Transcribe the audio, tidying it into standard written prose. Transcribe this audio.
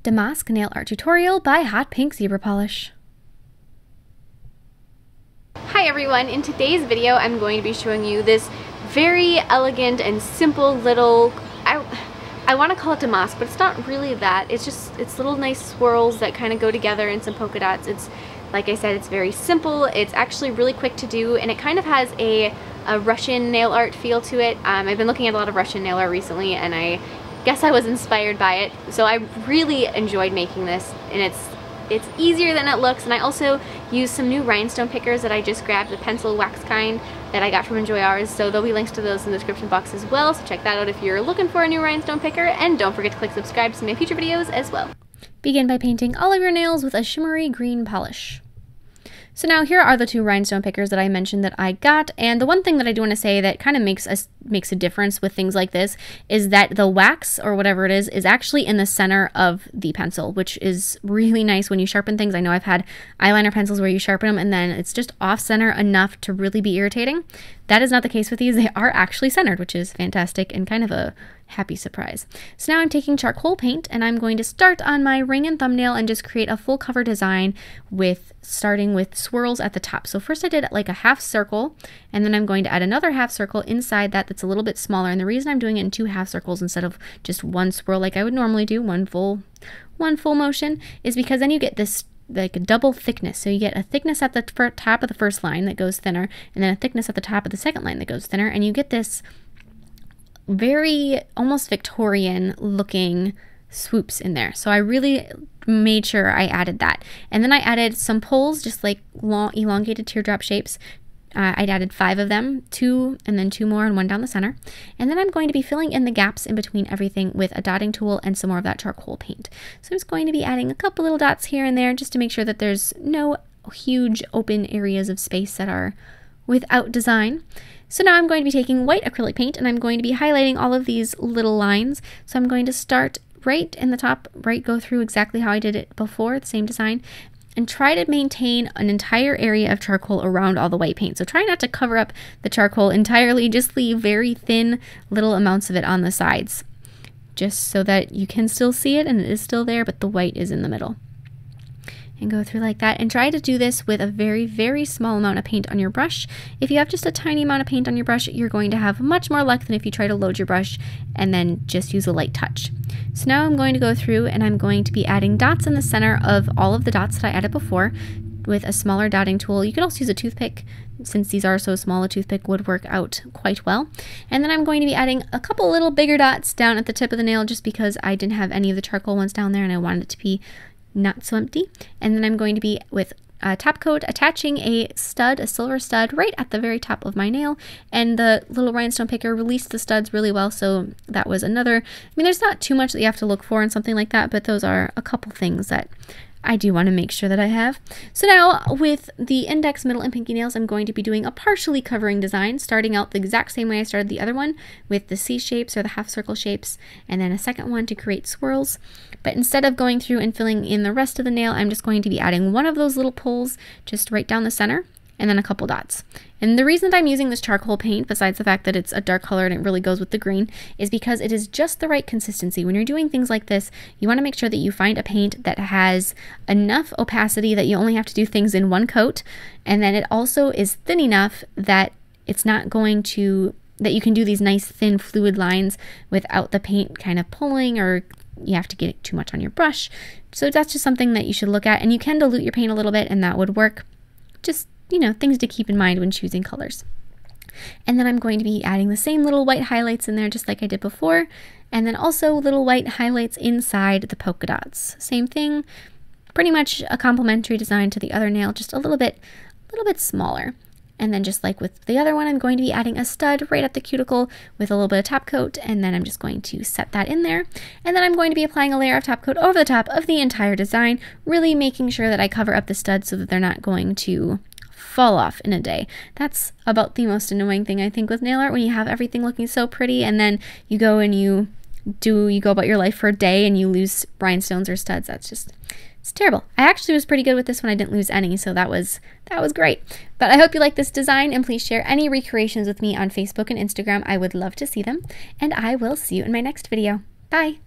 Damask Nail Art Tutorial by Hotpinkzebrapolish. Hi everyone, in today's video I'm going to be showing you this very elegant and simple little, I want to call it damask, but it's not really that. It's little nice swirls that kind of go together in some polka dots. It's, like I said, it's very simple. It's actually really quick to do, and it kind of has a Russian nail art feel to it. I've been looking at a lot of Russian nail art recently, and I guess I was inspired by it. So I really enjoyed making this, and it's easier than it looks. And I also used some new rhinestone pickers that I just grabbed, the pencil wax kind that I got from EnjoyOurs. So there'll be links to those in the description box as well. So check that out if you're looking for a new rhinestone picker, and don't forget to click subscribe to see my future videos as well. Begin by painting all of your nails with a shimmery green polish. So now here are the two rhinestone pickers that I mentioned that I got, and the one thing that I do want to say that kind of makes a difference with things like this is that the wax, or whatever it is actually in the center of the pencil, which is really nice when you sharpen things. I know I've had eyeliner pencils where you sharpen them and then it's just off center enough to really be irritating. That is not the case with these. They are actually centered, which is fantastic and kind of a happy surprise. So now I'm taking charcoal paint and I'm going to start on my ring and thumbnail and just create a full cover design starting with swirls at the top. So first I did like a half circle, and then I'm going to add another half circle inside that's a little bit smaller. And the reason I'm doing it in two half circles instead of just one swirl like I would normally do, one full motion, is because then you get this like a double thickness. So you get a thickness at the top of the first line that goes thinner, and then a thickness at the top of the second line that goes thinner, and you get this very almost Victorian looking swoops in there. So I really made sure I added that. And then I added some pulls, just like long elongated teardrop shapes. I'd added 5 of them, 2 and then 2 more and 1 down the center. And then I'm going to be filling in the gaps in between everything with a dotting tool and some more of that charcoal paint. So I'm just going to be adding a couple little dots here and there just to make sure that there's no huge open areas of space that are without design. So now I'm going to be taking white acrylic paint and I'm going to be highlighting all of these little lines. So I'm going to start right in the top, go through exactly how I did it before, the same design, and try to maintain an entire area of charcoal around all the white paint. So try not to cover up the charcoal entirely, just leave very thin little amounts of it on the sides, just so that you can still see it and it is still there, but the white is in the middle. And go through like that, and try to do this with a very, very small amount of paint on your brush. If you have just a tiny amount of paint on your brush, you're going to have much more luck than if you try to load your brush and then just use a light touch. So now I'm going to go through and I'm going to be adding dots in the center of all of the dots that I added before with a smaller dotting tool. You could also use a toothpick. Since these are so small, a toothpick would work out quite well. And then I'm going to be adding a couple little bigger dots down at the tip of the nail just because I didn't have any of the charcoal ones down there and I wanted it to be not so empty. And then I'm going to be, with a top coat, attaching a silver stud right at the very top of my nail, and the little rhinestone picker released the studs really well, so that was another, I mean, there's not too much that you have to look for in something like that, but those are a couple things that I do want to make sure that I have. So now with the index, middle, and pinky nails, I'm going to be doing a partially covering design, starting out the exact same way I started the other one with the C shapes or the half circle shapes, and then a second one to create swirls. But instead of going through and filling in the rest of the nail, I'm just going to be adding one of those little pulls just right down the center, and then a couple dots. And the reason that I'm using this charcoal paint, besides the fact that it's a dark color and it really goes with the green, is because it is just the right consistency. When you're doing things like this, you want to make sure that you find a paint that has enough opacity that you only have to do things in one coat, and then it also is thin enough that it's not going to, that you can do these nice thin fluid lines without the paint kind of pulling or you have to get it too much on your brush. So that's just something that you should look at, and you can dilute your paint a little bit and that would work. Just, you know, things to keep in mind when choosing colors. And then I'm going to be adding the same little white highlights in there just like I did before, and then also little white highlights inside the polka dots. Same thing, pretty much a complementary design to the other nail, just a little bit smaller. And then just like with the other one, I'm going to be adding a stud right at the cuticle with a little bit of top coat, and then I'm just going to set that in there. And then I'm going to be applying a layer of top coat over the top of the entire design, really making sure that I cover up the studs so that they're not going to fall off in a day. That's about the most annoying thing I think with nail art, when you have everything looking so pretty and then you go and you go about your life for a day and you lose rhinestones or studs. That's just, it's terrible. I actually was pretty good with this one. I didn't lose any, so that was great. But I hope you like this design, and please share any recreations with me on Facebook and Instagram. I would love to see them, and I will see you in my next video. Bye!